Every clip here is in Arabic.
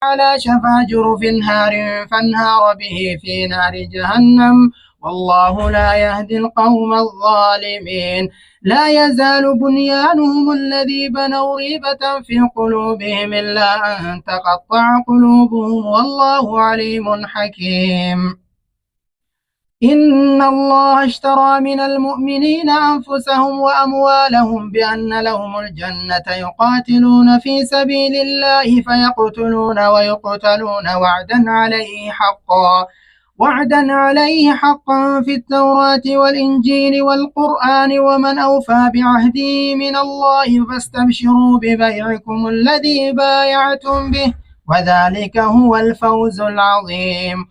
على شفا جرف هار فانهار به في نار جهنم والله لا يهدي القوم الظالمين. لا يزال بنيانهم الذي بنوا ريبة في قلوبهم إلا أن تقطع قلوبهم والله عليم حكيم. إن الله اشترى من المؤمنين أنفسهم وأموالهم بأن لهم الجنة يقاتلون في سبيل الله فيقتلون ويقتلون وعدا عليه حقا في التوراة والإنجيل والقرآن ومن أوفى بعهده من الله فاستبشروا ببيعكم الذي بايعتم به وذلك هو الفوز العظيم.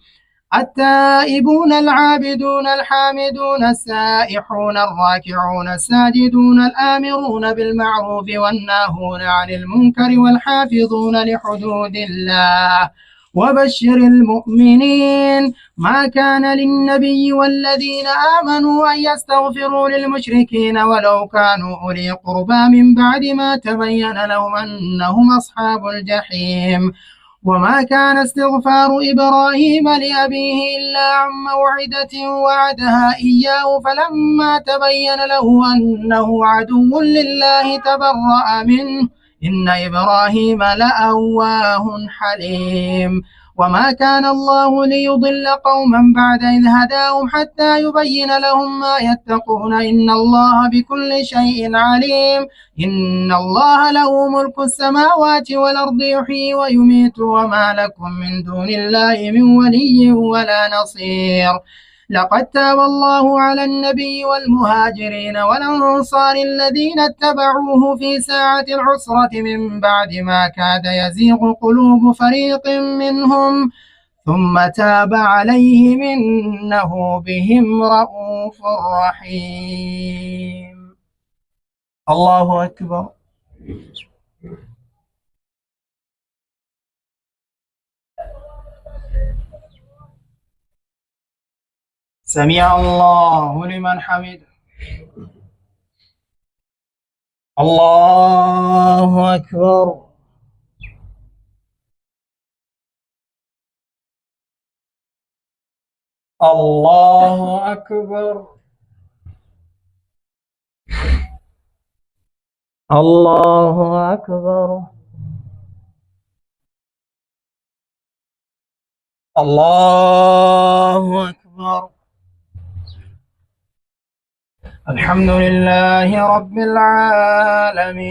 التائبون العابدون الحامدون السائحون الراكعون الساجدون الآمرون بالمعروف والناهون عن المنكر والحافظون لحدود الله وبشر المؤمنين. ما كان للنبي والذين آمنوا أن يستغفروا للمشركين ولو كانوا أولي قربى من بعد ما تبين لهم أنهم أصحاب الجحيم. وما كان استغفار إبراهيم لأبيه إلا عن موعدة وعدها إياه فلما تبين له أنه عدو لله تبرأ منه إن إبراهيم لأواه حليم. وما كان الله ليضل قوما بعد إذ هداهم حتى يبين لهم ما يتقون إن الله بكل شيء عليم. إن الله له ملك السماوات والأرض يحيي ويميت وما لكم من دون الله من ولي ولا نصير. لقد تاب الله على النبي والمهاجرين والأنصار الذين اتبعوه في ساعة العسرة من بعد ما كاد يزيغ قلوب فريق منهم ثم تاب عليهم إنه بهم رءوف رحيم. الله أكبر. سمع الله لمن حمده. الله أكبر. الله أكبر. الله أكبر. الله أكبر. الحمد لله رب العالمين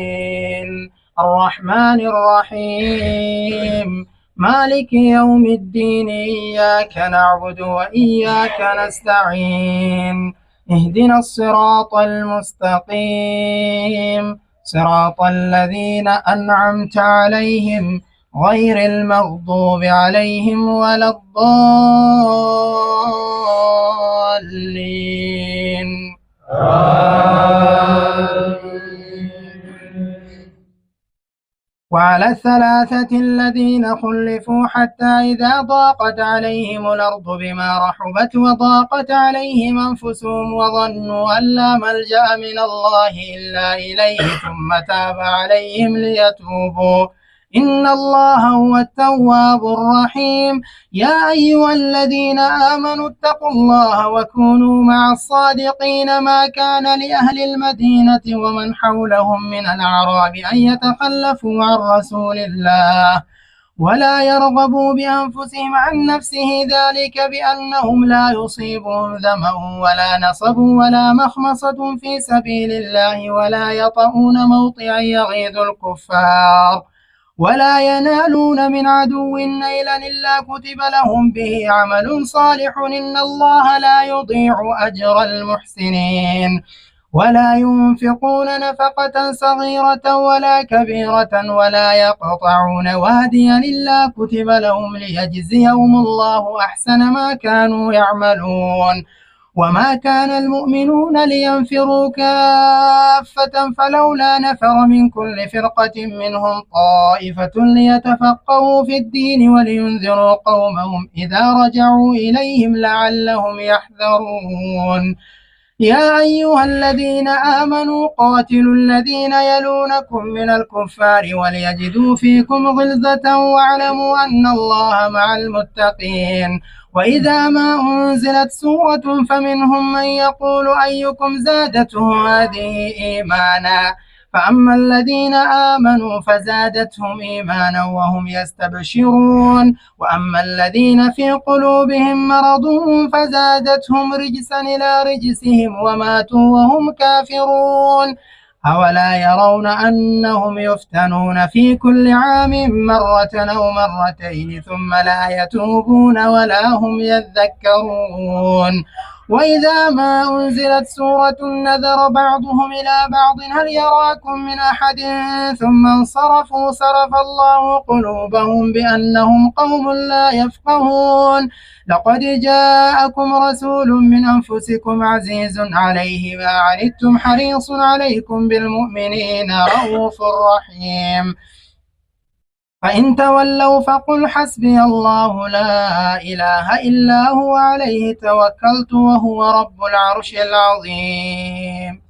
الرحمن الرحيم مالك يوم الدين إياك نعبد وإياك نستعين اهدنا الصراط المستقيم صراط الذين أنعمت عليهم غير المغضوب عليهم ولا الضالين. وعلى الثلاثة الذين خلفوا حتى إذا ضاقت عليهم الأرض بما رحبت وضاقت عليهم أنفسهم وظنوا أن لا ملجأ من الله إلا إليه ثم تاب عليهم ليتوبوا إن الله هو التواب الرحيم. يا أيها الذين آمنوا اتقوا الله وكونوا مع الصادقين. ما كان لأهل المدينة ومن حولهم من الأعراب أن يتخلفوا عن رسول الله ولا يرغبوا بأنفسهم عن نفسه ذلك بأنهم لا يصيبهم ظمأ ولا نصب ولا مخمصة في سبيل الله ولا يطؤون موطئا يغيظ الكفار ولا ينالون من عدو نيلا إلا كتب لهم به عمل صالح إن الله لا يضيع أجر المحسنين. ولا ينفقون نفقة صغيرة ولا كبيرة ولا يقطعون واديا إلا كتب لهم ليجزيهم الله أحسن ما كانوا يعملون. وما كان المؤمنون لينفروا كافة فلولا نفر من كل فرقة منهم طائفة ليتفقهوا في الدين ولينذروا قومهم إذا رجعوا إليهم لعلهم يحذرون. يا أيها الذين آمنوا قاتلوا الذين يلونكم من الكفار وليجدوا فيكم غلظة واعلموا أن الله مع المتقين. وإذا ما أنزلت سورة فمنهم من يقول أيكم زادته هذه إيمانا فأما الذين آمنوا فزادتهم إيمانا وهم يستبشرون وأما الذين في قلوبهم مرض فزادتهم رجسا إلى رجسهم وماتوا وهم كافرون. أولا يرون أنهم يفتنون في كل عام مرة أو مرتين ثم لا يتوبون ولا هم يذكرون. وإذا ما أنزلت سورة نذر بعضهم إلى بعض هل يراكم من أحد ثم انصرفوا صرف الله قلوبهم بأنهم قوم لا يفقهون. لقد جاءكم رسول من أنفسكم عزيز عليه ما عنتم حريص عليكم بالمؤمنين رؤوف رحيم. فإن تولوا فقل حسبي الله لا إله إلا هو عليه توكلت وهو رب العرش العظيم.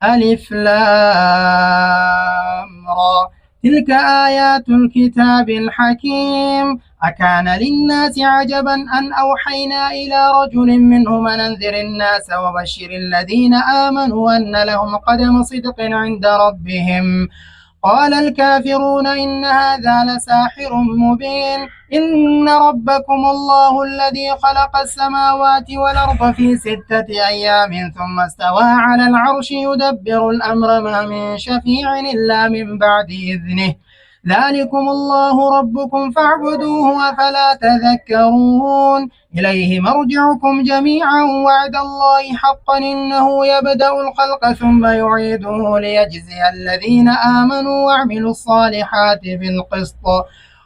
ألف لام را تلك آيات الكتاب الحكيم. أكان للناس عجبا أن أوحينا إلى رجل منهم أن أنذر الناس وبشر الذين آمنوا أن لهم قدم صدق عند ربهم. قال الكافرون إن هذا لساحر مبين. إن ربكم الله الذي خلق السماوات والأرض في 6 أيام ثم استوى على العرش يدبر الأمر ما من شفيع إلا من بعد إذنه. ذلكم الله ربكم فاعبدوه أفلا تذكرون. إليه مرجعكم جميعا وعد الله حقا إنه يبدأ الخلق ثم يعيده ليجزي الذين آمنوا وعملوا الصالحات بالقسط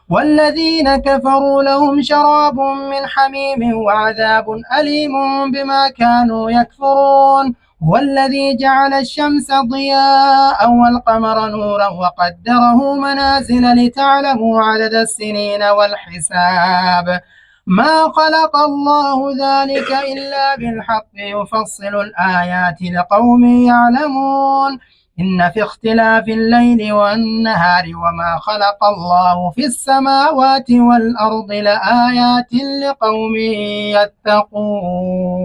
والذين كفروا لهم شراب من حميم وعذاب أليم بما كانوا يكفرون. هو الذي جعل الشمس ضياء والقمر نورا وقدره منازل لتعلموا عدد السنين والحساب. ما خلق الله ذلك إلا بالحق يفصل الآيات لقوم يعلمون. إن في اختلاف الليل والنهار وما خلق الله في السماوات والأرض لآيات لقوم يتقون.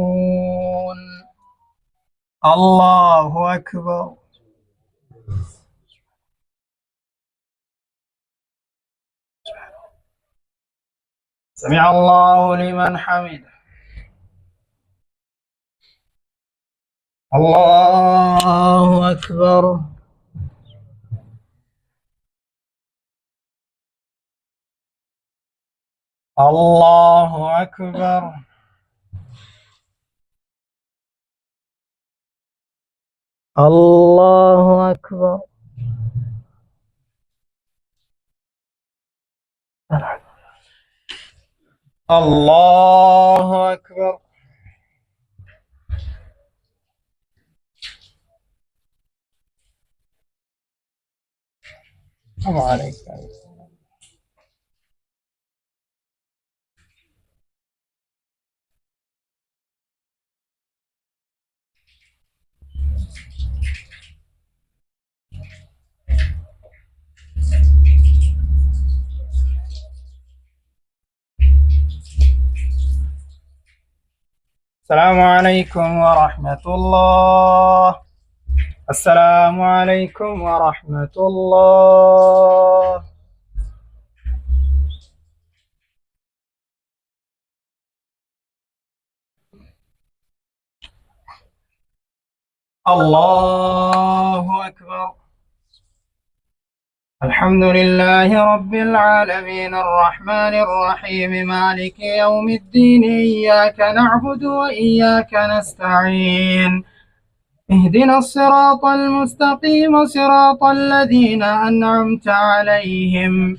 الله أكبر. سمع الله لمن حمده. الله أكبر. الله أكبر. الله أكبر. الله أكبر. السلام عليكم. السلام عليكم ورحمة الله. السلام عليكم ورحمة الله. الله أكبر. الحمد لله رب العالمين الرحمن الرحيم مالك يوم الدين إياك نعبد وإياك نستعين اهدنا الصراط المستقيم صراط الذين أنعمت عليهم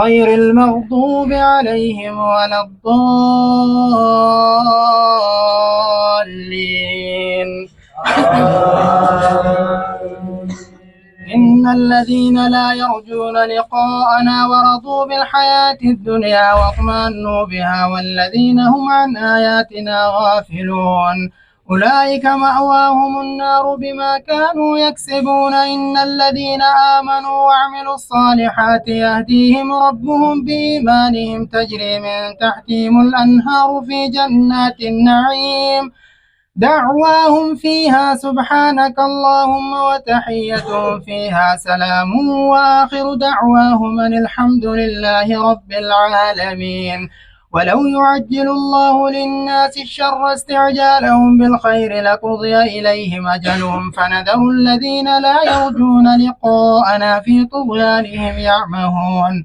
غير المغضوب عليهم ولا الضالين. إن الذين لا يرجون لقاءنا ورضوا بالحياة الدنيا واطمأنوا بها والذين هم عن آياتنا غافلون أولئك مأواهم النار بما كانوا يكسبون إن الذين آمنوا وعملوا الصالحات يهديهم ربهم بإيمانهم تجري من تحتهم الأنهار في جنات النعيم دعواهم فيها سبحانك اللهم وتحيتهم فيها سلام وآخر دعواهم أن الحمد لله رب العالمين. ولو يعجل الله للناس الشر استعجالهم بالخير لقضي إليهم أجلهم فنذر الذين لا يرجون لقاءنا في طغيانهم يعمهون.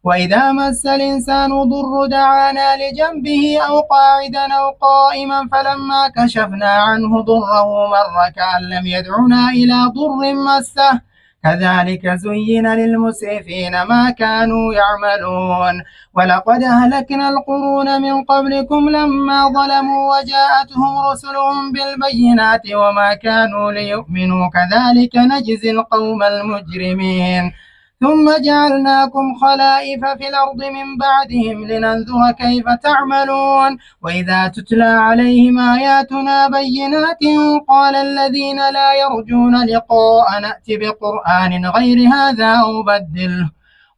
وإذا مس الإنسان ضر دعانا لجنبه أو قاعدا أو قائما فلما كشفنا عنه ضره مر كأن لم يدعنا إلى ضر مسه كذلك زين للمسرفين ما كانوا يعملون. ولقد أهلكنا القرون من قبلكم لما ظلموا وجاءتهم رسلهم بالبينات وما كانوا ليؤمنوا كذلك نجزي القوم المجرمين. ثم جعلناكم خلائف في الأرض من بعدهم لننظر كيف تعملون. وإذا تتلى عليهم آياتنا بينات قال الذين لا يرجون لقاء نأت بقرآن غير هذا أو بدله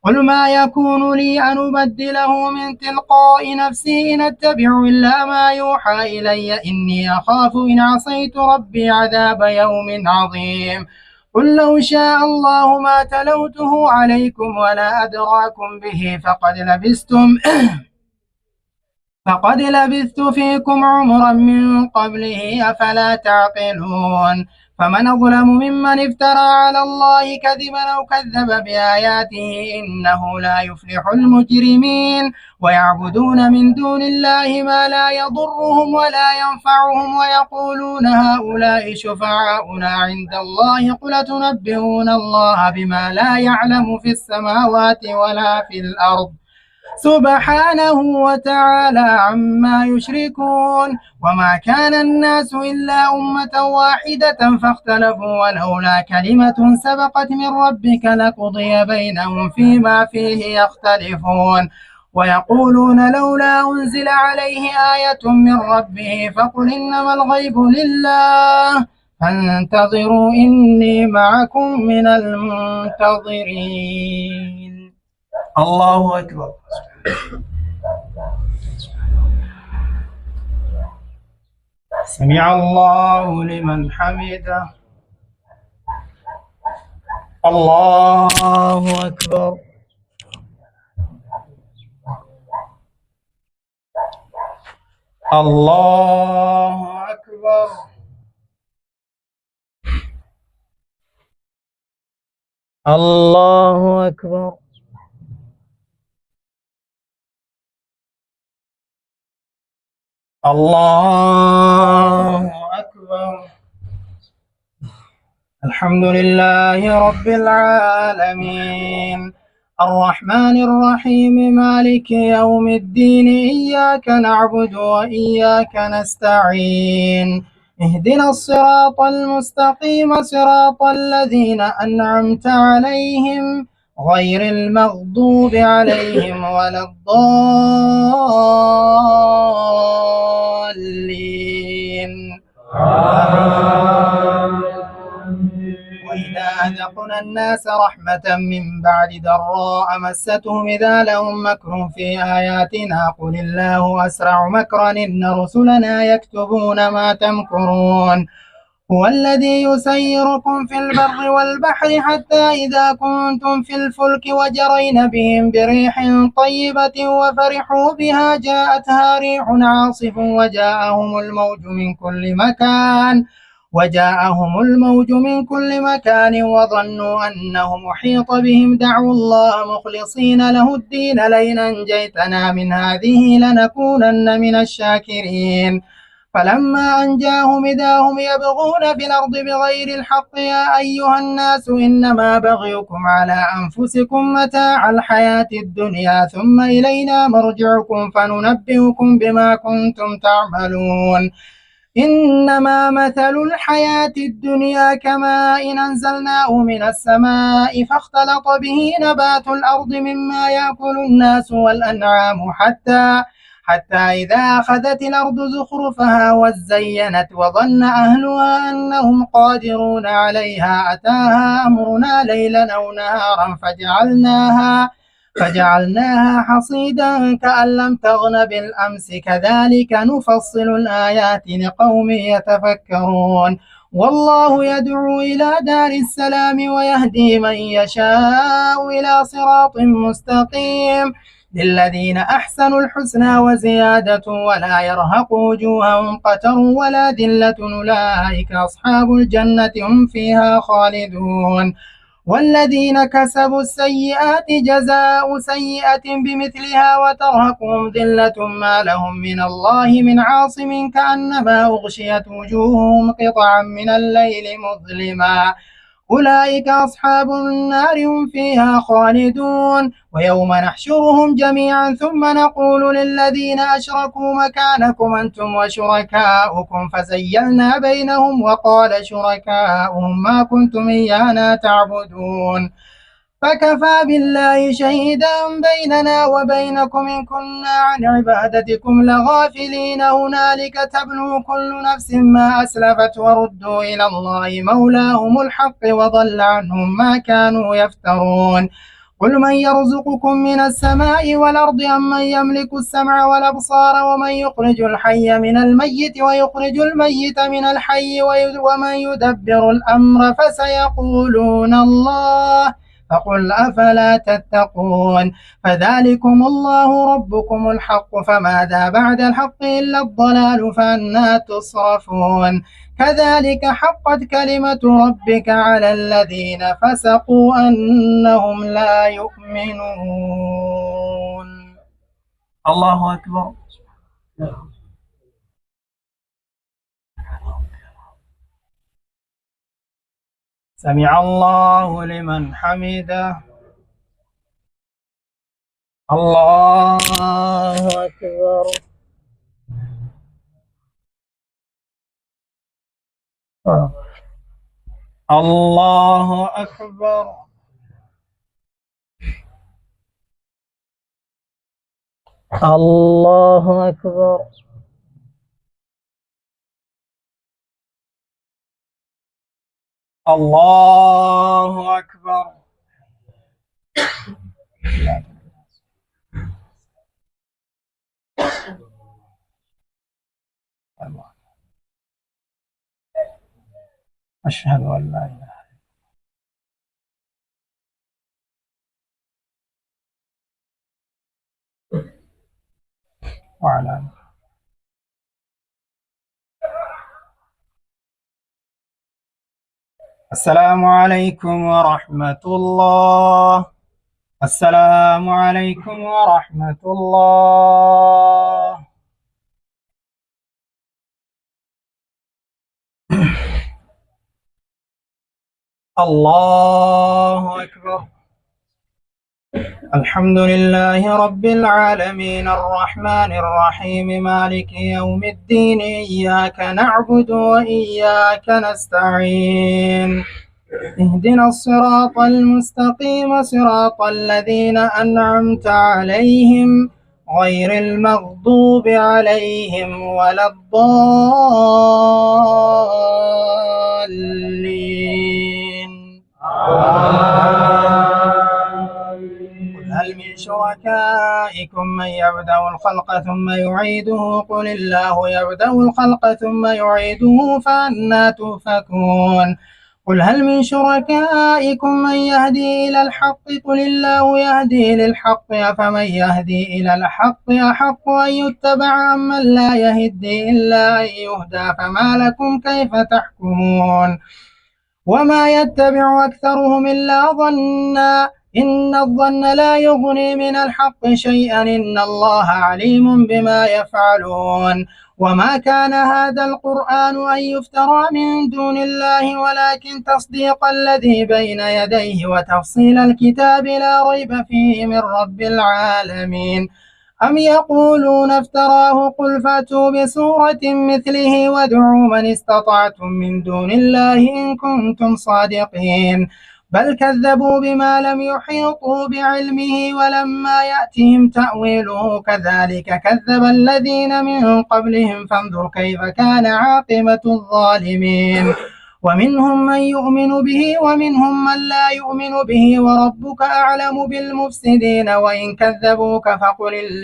قل ما يكون لي أن أبدله من تلقاء نفسي إن أتبع إلا ما يوحى إلي إني أخاف إن عصيت ربي عذاب يوم عظيم. قل لو شاء الله ما تلوته عليكم ولا أدراكم به فقد لبثت فيكم عمرا من قبله أفلا تعقلون. فمن أظلم ممن افترى على الله كذبا أو كذب بآياته إنه لا يفلح المجرمين. ويعبدون من دون الله ما لا يضرهم ولا ينفعهم ويقولون هؤلاء شفعاؤنا عند الله قل تنبئون الله بما لا يعلم في السماوات ولا في الأرض سبحانه وتعالى عما يشركون. وما كان الناس إلا أمة واحدة فاختلفوا ولولا كلمة سبقت من ربك لقضي بينهم فيما فيه يختلفون. ويقولون لولا أنزل عليه آية من ربه فقل إنما الغيب لله فانتظروا إني معكم من المنتظرين. الله أكبر. سمع الله لمن حمده. الله أكبر. الله أكبر. الله أكبر. الله أكبر. الحمد لله رب العالمين الرحمن الرحيم مالك يوم الدين إياك نعبد وإياك نستعين اهدنا الصراط المستقيم صراط الذين أنعمت عليهم غير المغضوب عليهم ولا الضالين. وإذا أذقنا الناس رحمة من بعد ضراء مستهم إذا لهم مكر في آياتنا قل الله أسرع مكرا إن رسلنا يكتبون ما تمكرون. هو الذي يسيركم في البر والبحر حتى إذا كنتم في الفلك وجرين بهم بريح طيبة وفرحوا بها جاءتها ريح عاصف وجاءهم الموج من كل مكان وظنوا أنه محيط بهم دعوا الله مخلصين له الدين لئن أنجيتنا من هذه لنكونن من الشاكرين. فلما أنجاهم إذا هم يبغون في الأرض بغير الحق يا أيها الناس إنما بغيكم على أنفسكم متاع الحياة الدنيا ثم إلينا مرجعكم فننبئكم بما كنتم تعملون. إنما مثل الحياة الدنيا كماء أنزلناه من السماء فاختلط به نبات الأرض مما يأكل الناس والأنعام حتى إذا أخذت الأرض زخرفها وزينت وظن أهلها أنهم قادرون عليها أتاها أمرنا ليلا أو نهارا فجعلناها حصيدا كأن لم تغن بالأمس كذلك نفصل الآيات لقوم يتفكرون والله يدعو إلى دار السلام ويهدي من يشاء إلى صراط مستقيم للذين أحسنوا الحسنى وزيادة ولا يرهق وجوههم قتر ولا ذلة أولئك أصحاب الجنة هم فيها خالدون والذين كسبوا السيئات جزاء سيئة بمثلها وترهقهم ذلة ما لهم من الله من عاصم كأنما أغشيت وجوههم قطعا من الليل مظلما أولئك أصحاب النار هم فيها خالدون ويوم نحشرهم جميعا ثم نقول للذين أشركوا مكانكم أنتم وشركاؤكم فزيلنا بينهم وقال شركاؤهم ما كنتم إيانا تعبدون فكفى بالله شهيدا بيننا وبينكم إن كنا عن عبادتكم لغافلين هنالك تبلو كل نفس ما أسلفت وردوا إلى الله مولاهم الحق وضل عنهم ما كانوا يفترون قل من يرزقكم من السماء والأرض أم من يملك السمع والأبصار ومن يخرج الحي من الميت ويخرج الميت من الحي ومن يدبر الأمر فسيقولون الله فقل أفلا تتقون فذلكم الله ربكم الحق فماذا بعد الحق إلا الضلال فأنى تصرفون كذلك حقت كلمة ربك على الذين فسقوا أنهم لا يؤمنون. الله أكبر. سمع الله لمن حمده. الله أكبر. الله أكبر. الله أكبر. الله أكبر. أشهد أن لا إله وعلى آله. السلام عليكم ورحمة الله. السلام عليكم ورحمة الله. الله أكبر. الحمد لله رب العالمين الرحمن الرحيم مالك يوم الدين إياك نعبد وإياك نستعين اهدنا الصراط المستقيم صراط الذين أنعمت عليهم غير المغضوب عليهم ولا الضالين. هل من شركائكم من يبدأ الخلق ثم يعيده قل الله يبدأ الخلق ثم يعيده فأنى تؤفكون قل هل من شركائكم من يهدي إلى الحق قل الله يهدي للحق أفمن يهدي إلى الحق أحق أن يتبع أمن لا يهدي إلا أن يهدى فما لكم كيف تحكمون وما يتبع أكثرهم إلا ظنا إن الظن لا يغني من الحق شيئا إن الله عليم بما يفعلون وما كان هذا القرآن أن يفترى من دون الله ولكن تصديق الذي بين يديه وتفصيل الكتاب لا ريب فيه من رب العالمين أم يقولون افتراه قل فأتوا بسورة مثله وادعوا من استطعتم من دون الله إن كنتم صادقين بل كذبوا بما لم يحيطوا بعلمه ولما يأتهم تأويله كذلك كذب الذين من قبلهم فانظر كيف كان عاقبة الظالمين ومنهم من يؤمن به ومنهم من لا يؤمن به وربك أعلم بالمفسدين وإن كذبوك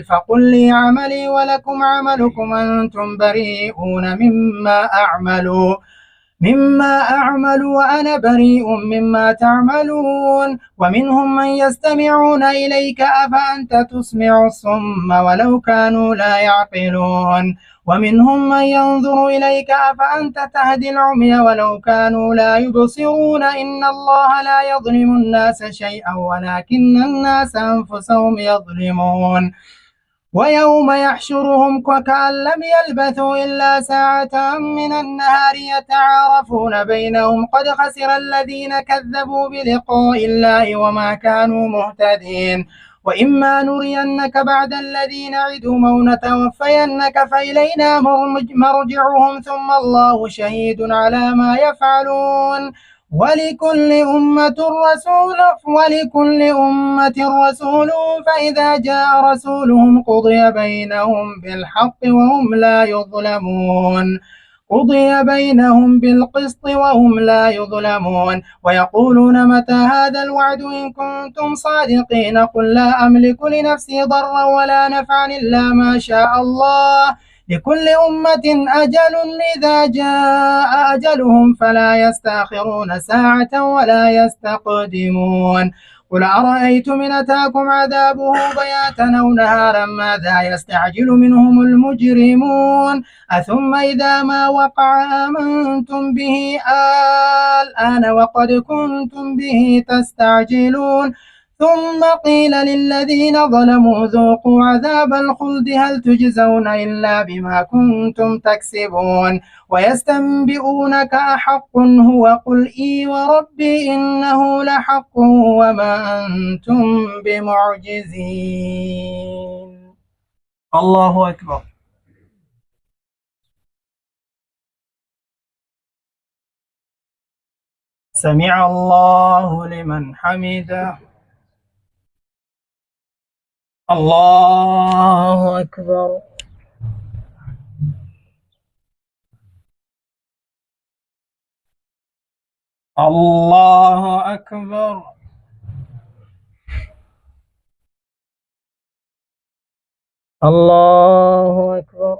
فقل لي عملي ولكم عملكم أنتم بريئون مما أعمل وأنا بريء مما تعملون ومنهم من يستمعون إليك أفأنت تسمع الصم ولو كانوا لا يعقلون ومنهم من ينظر إليك أفأنت تهدي العمي ولو كانوا لا يبصرون إن الله لا يظلم الناس شيئا ولكن الناس أنفسهم يظلمون ويوم يحشرهم وكأن لم يلبثوا إلا ساعة من النهار يتعارفون بينهم قد خسر الذين كذبوا بلقاء الله وما كانوا مهتدين وإما نرينك بعد الذي نعدهم أو نتوفينك فإلينا مرجعهم ثم الله شهيد على ما يفعلون ولكل أمة رسول فإذا جاء رسولهم قضي بينهم بالقسط وهم لا يظلمون ويقولون متى هذا الوعد إن كنتم صادقين قل لا أملك لنفسي ضرا ولا نفعا إلا ما شاء الله لكل أمة أجل إذا جاء أجلهم فلا يستأخرون ساعة ولا يستقدمون قل أرأيتم إن أتاكم عذابه بياتا أو نهارا ماذا يستعجل منهم المجرمون أثم إذا ما وقع آمنتم به الآن وقد كنتم به تستعجلون ثم قيل للذين ظلموا ذوقوا عذاب الخلد هل تجزون إلا بما كنتم تكسبون ويستنبئونك أحق هو قل إي وربي إنه لحق وما أنتم بمعجزين. الله أكبر. سمع الله لمن حمده. الله أكبر. الله أكبر. الله أكبر.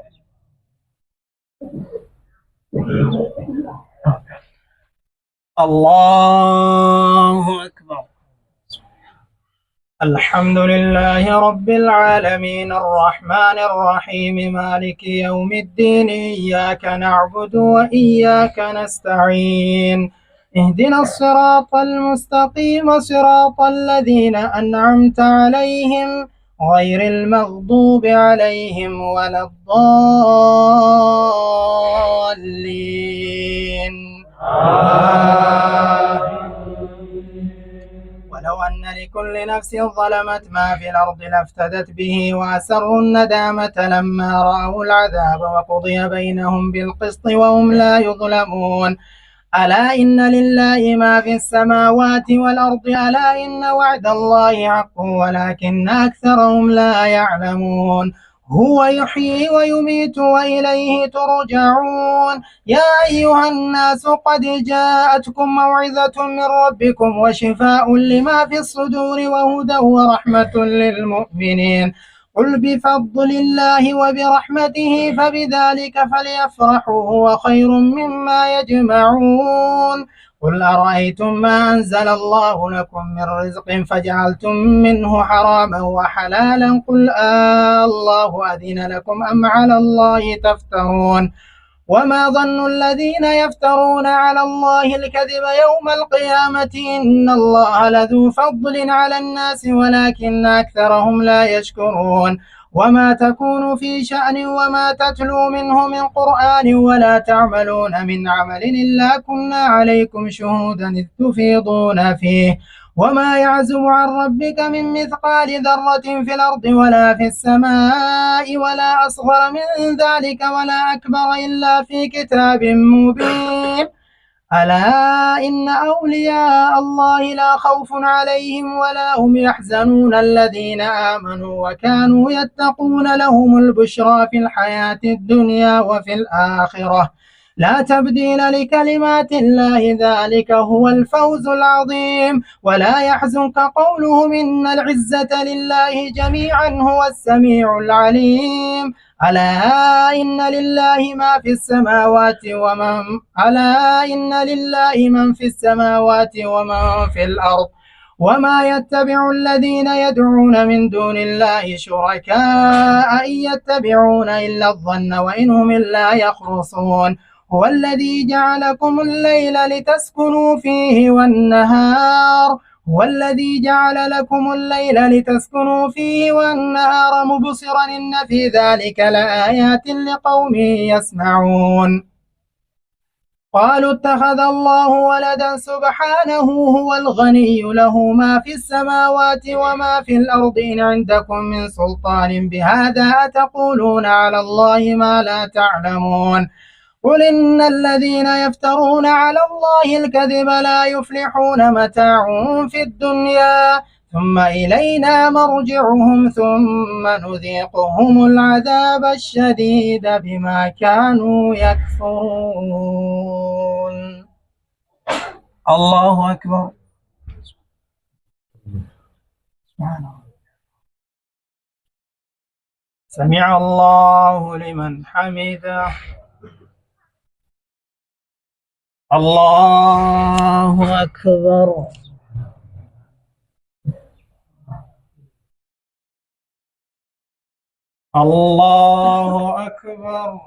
الله أكبر. الحمد لله رب العالمين الرحمن الرحيم مالك يوم الدين إياك نعبد وإياك نستعين اهدنا الصراط المستقيم صراط الذين أنعمت عليهم غير المغضوب عليهم ولا الضالين. ولو أن لكل نفس ظلمت ما في الأرض لافتدت به وأسروا الندامة لما رأوا العذاب وقضي بينهم بالقسط وهم لا يظلمون ألا إن لله ما في السماوات والأرض ألا إن وعد الله حق ولكن أكثرهم لا يعلمون هو يحيي ويميت وإليه ترجعون يا أيها الناس قد جاءتكم موعظة من ربكم وشفاء لما في الصدور وهدى ورحمة للمؤمنين قل بفضل الله وبرحمته فبذلك فليفرحوا هو خير مما يجمعون قل أرأيتم ما أنزل الله لكم من رزق فجعلتم منه حراما وحلالا قل الله أذن لكم أم على الله تفترون وما ظن الذين يفترون على الله الكذب يوم القيامة إن الله لذو فضل على الناس ولكن أكثرهم لا يشكرون وما تكون في شأن وما تتلو منه من قرآن ولا تعملون من عمل إلا كنا عليكم شهودا إذ تفيضون فيه وما يعزب عن ربك من مثقال ذرة في الأرض ولا في السماء ولا أصغر من ذلك ولا أكبر إلا في كتاب مبين ألا إن أولياء الله لا خوف عليهم ولا هم يحزنون الذين آمنوا وكانوا يتقون لهم البشرى في الحياة الدنيا وفي الآخرة لا تبديل لكلمات الله ذلك هو الفوز العظيم ولا يحزنك قولهم إن العزة لله جميعا هو السميع العليم ألا إن لله من في السماوات ومن في الأرض وما يتبع الذين يدعون من دون الله شركاء إن يتبعون إلا الظن وإن هم إلا يخرصون هو الذي جعلكم الليل لتسكنوا فيه والنهار هو الذي جعل لكم الليل لتسكنوا فيه والنهار مبصرا إن في ذلك لآيات لقوم يسمعون قالوا اتخذ الله ولدا سبحانه هو الغني له ما في السماوات وما في الأرض إن عندكم من سلطان بهذا أتقولون على الله ما لا تعلمون قل إن الذين يفترون على الله الكذب لا يفلحون متاع في الدنيا ثم إلينا مرجعهم ثم نذيقهم العذاب الشديد بما كانوا يكفرون. الله أكبر. سمع الله لمن حمده. الله أكبر. الله أكبر.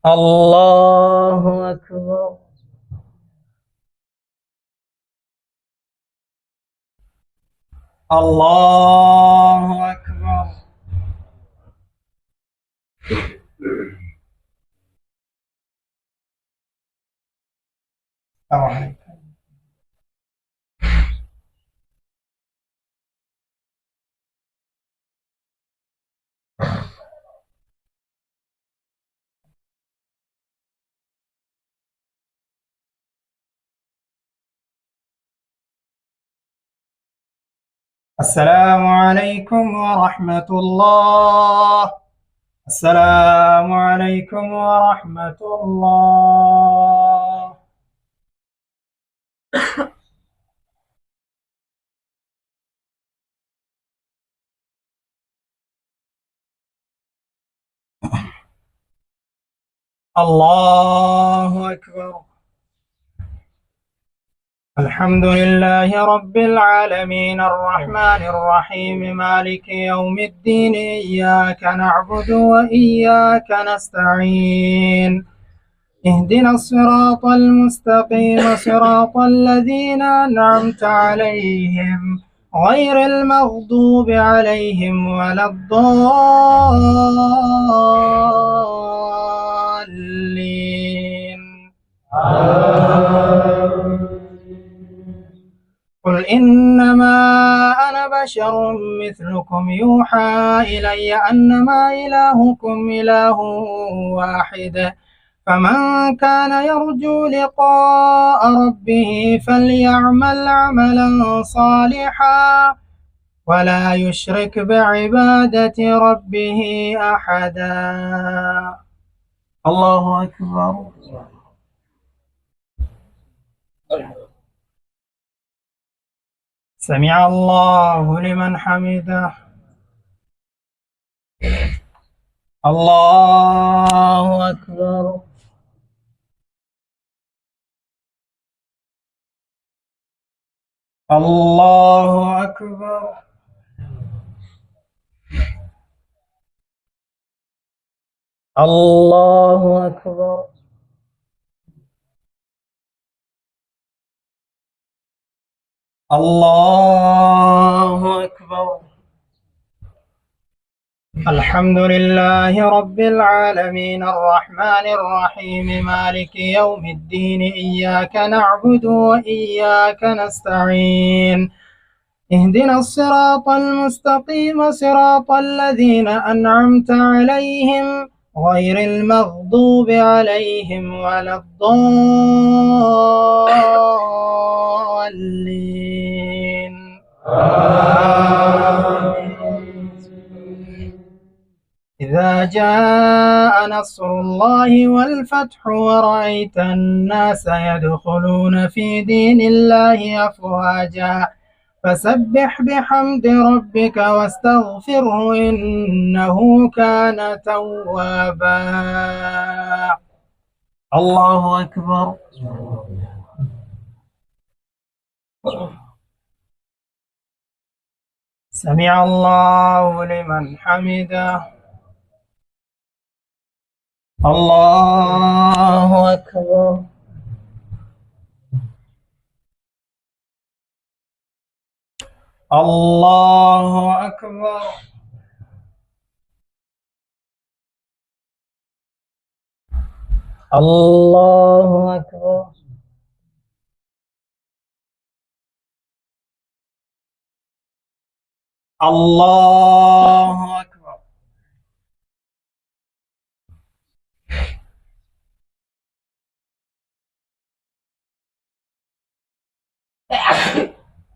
الله أكبر. الله أكبر. السلام عليكم ورحمة الله. السلام عليكم ورحمة الله. الله أكبر. الحمد لله رب العالمين الرحمن الرحيم مالك يوم الدين إياك نعبد وإياك نستعين اهدنا الصراط المستقيم صراط الذين أنعمت عليهم غير المغضوب عليهم ولا الضالين. قل إنما أنا بشر مثلكم يوحى إلي أنما إلهكم إله واحد فمن كان يرجو لقاء ربه فليعمل عملا صالحا ولا يشرك بعبادة ربه أحدا. الله أكبر. سمع الله لمن حمده. الله أكبر. الله أكبر. الله أكبر. الله أكبر. الحمد لله رب العالمين الرحمن الرحيم مالك يوم الدين إياك نعبد وإياك نستعين اهدنا الصراط المستقيم صراط الذين أنعمت عليهم غير المغضوب عليهم ولا الضالين إذا جاء نصر الله والفتح ورأيت الناس يدخلون في دين الله أفواجا فسبح بحمد ربك واستغفره إنه كان توابا. الله أكبر. سمع الله لمن حمده. الله أكبر. الله أكبر. الله أكبر. الله أكبر.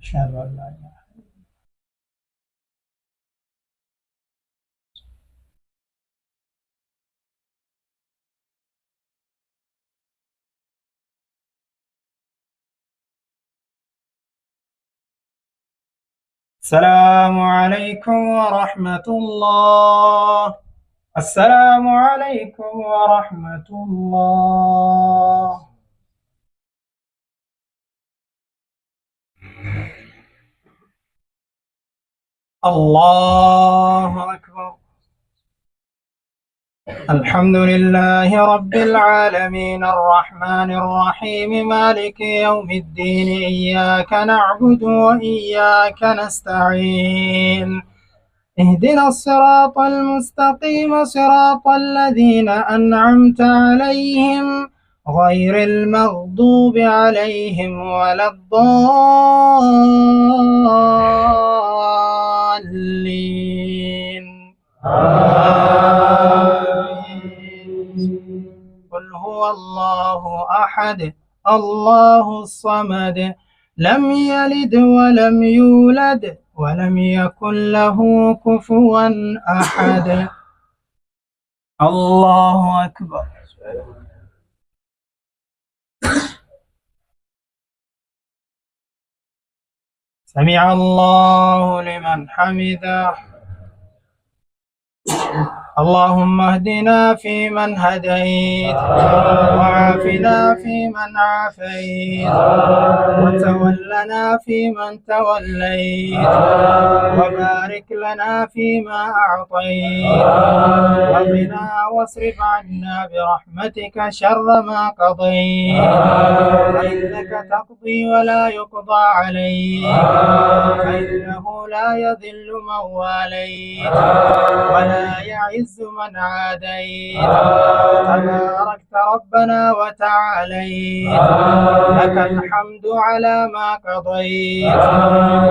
أشهد أن لا إله. السلام عليكم ورحمة الله. السلام عليكم ورحمة الله. الله أكبر. الحمد لله رب العالمين الرحمن الرحيم مالك يوم الدين إياك نعبد وإياك نستعين اهدنا الصراط المستقيم صراط الذين أنعمت عليهم غير المغضوب عليهم ولا الضالين. قل هو الله أحد الله الصمد لم يلد ولم يولد ولم يكن له كفوا أحد. الله أكبر. سمع الله لمن حمده. اللهم اهدنا فيمن هديت وعافنا فيمن عافيت وتولنا فيمن توليت وبارك لنا فيما أعطيت وقنا واصرف عنا برحمتك شر ما قضيت فإنك تقضي ولا يقضى عليك فإنه لا يذل من واليت ولا يعز من عاديت تباركت ربنا وتعاليت لك الحمد على ما قضيت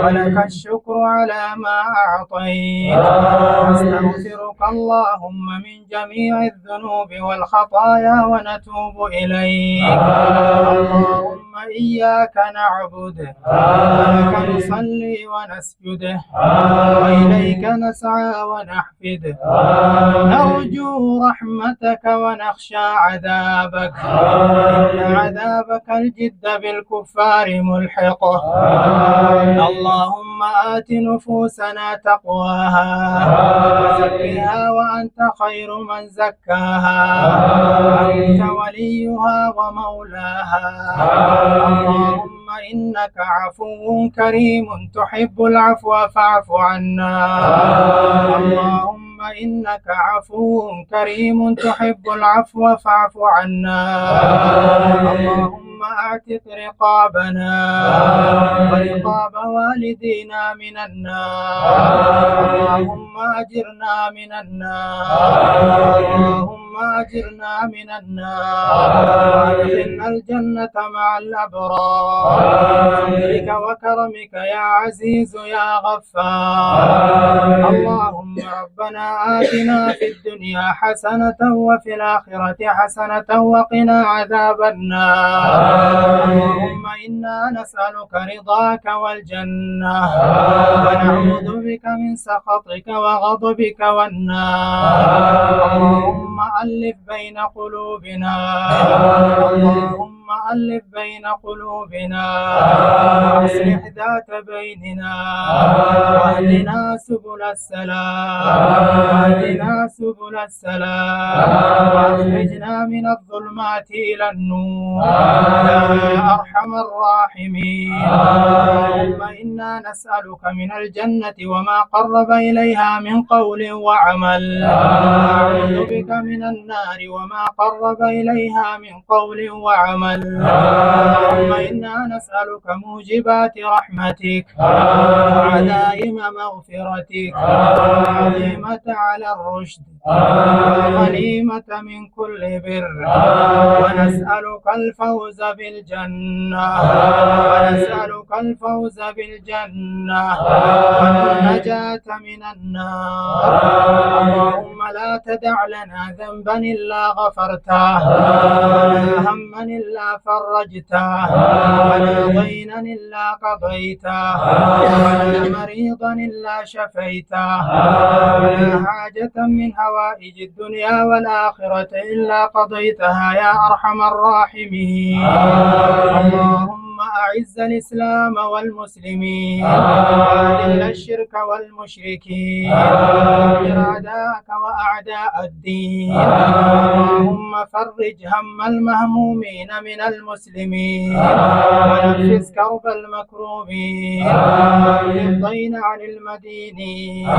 ولك الشكر على ما أعطيت نستغفرك اللهم من جميع الذنوب والخطايا ونتوب إليك اللهم إياك نعبد ولك نصلي ونسجد وإليك نسعى ونحفد نرجو رحمتك ونخشى عذابك إن عذابك الجد بالكفار ملحق. اللهم آت نفوسنا تقواها وزكها وأنت خير من زكاها أنت وليها ومولاها. اللهم إنك عفو كريم تحب العفو فاعف عنا. اللهم إنك عفو كريم تحب العفو فاعف عنا. اللهم أعتق رقابنا ورقاب والدينا من النار. اللهم أجرنا من النار. اللهم أجرنا من النار وأدخلنا الجنة مع الأبرار بفضلك وكرمك يا عزيز يا غفار. اللهم ربنا آتنا في الدنيا حسنة وفي الآخرة حسنة وقنا عذاب النار. اللهم إنا نسألك رضاك والجنة ونعوذ بك من سخطك وغضبك والنار. اللهم ألف بين قلوبنا، اللهم ألف بين قلوبنا وأصلح ذات بيننا واهدنا سبل السلام وأخرجنا من الظلمات إلى النور يا أرحم الراحمين. اللهم إنا نسألك من الجنة وما قرب إليها من قول وعمل، ونعوذ بك من النار وما قرب إليها من قول وعمل. اللهم إنا نسألك موجبات رحمتك وعزائم مغفرتك والعظيمة على الرشد والغنيمة من كل بر، ونسألك الفوز بالجنة والنجاة من النار. اللهم لا تدع لنا ذنبا إلا غفرته ولا هما إلا فرجته ولا دينا إلا قضيته ولا مريضا إلا شفيته ولا حاجة من حوائج الدنيا والآخرة إلا قضيتها يا أرحم الراحمين. اللهم أعز الإسلام والمسلمين وأذل الشرك والمشركين ودمر أعداءك وأعداء الدين. اللهم فرج هم المهمومين من المسلمين ونفس كرب المكروبين واقض الدين عن المدينين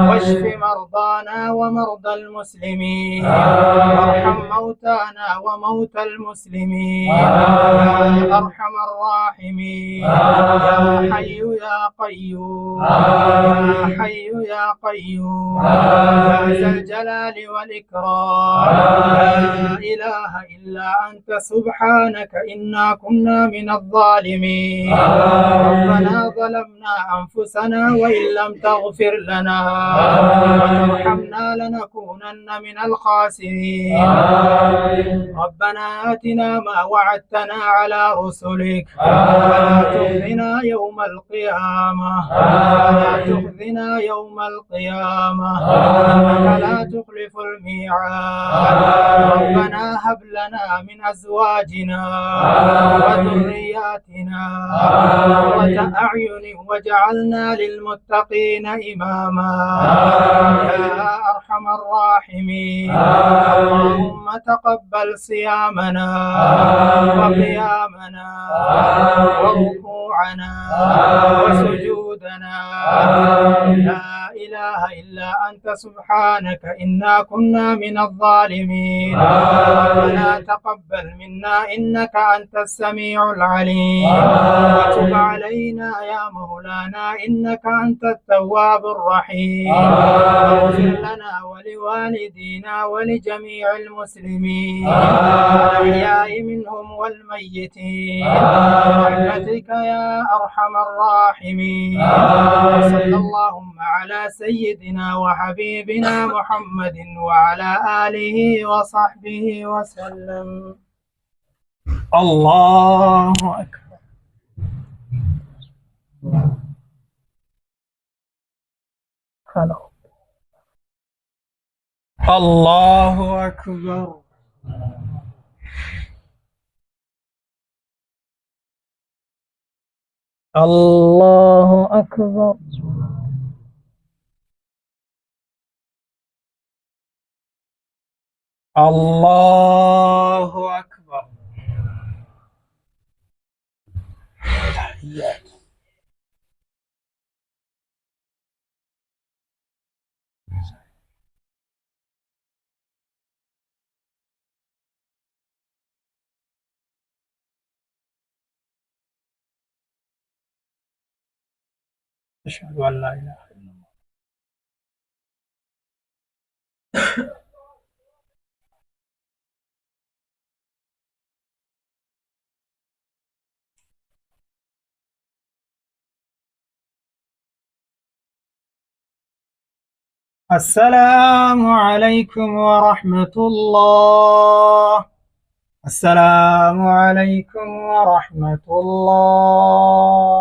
واشف مرضانا ومرضى المسلمين وارحم موتانا وموتى المسلمين يا أرحم الراحمين. يا حي يا قيوم، يا حي يا قيوم، يا ذا الجلال والإكرام. لا إله إلا أنت سبحانك إنا كنا من الظالمين. ربنا ظلمنا أنفسنا وإن لم تغفر لنا وترحمنا لنكونن من الخاسرين. ربنا آتنا ما وعدتنا على رسلك ولا تخزنا يوم القيامة إنك لا تخلف الميعاد. ربنا هب لنا من أزواجنا وذرياتنا قرة أعين واجعلنا للمتقين إماما يا أرحم الراحمين. اللهم تقبل صيامنا وقيامنا وركوعنا وسجودنا. لا إله إلا أنت سبحانك إنا كنا من الظالمين. ربنا تقبل منا إنك أنت السميع العليم وتب علينا يا مولانا إنك أنت التواب الرحيم. واغفر لنا ولوالدينا ولجميع المسلمين الأحياء منهم والميتين برحمتك يا أرحم الراحمين. وصلى اللهم على سيدنا وحبيبنا محمد وعلى آله وصحبه وسلم. الله أكبر. الله أكبر. الله أكبر. الله أكبر. تحيات. أشهد أن لا إله إلا الله. السلام عليكم ورحمة الله. السلام عليكم ورحمة الله.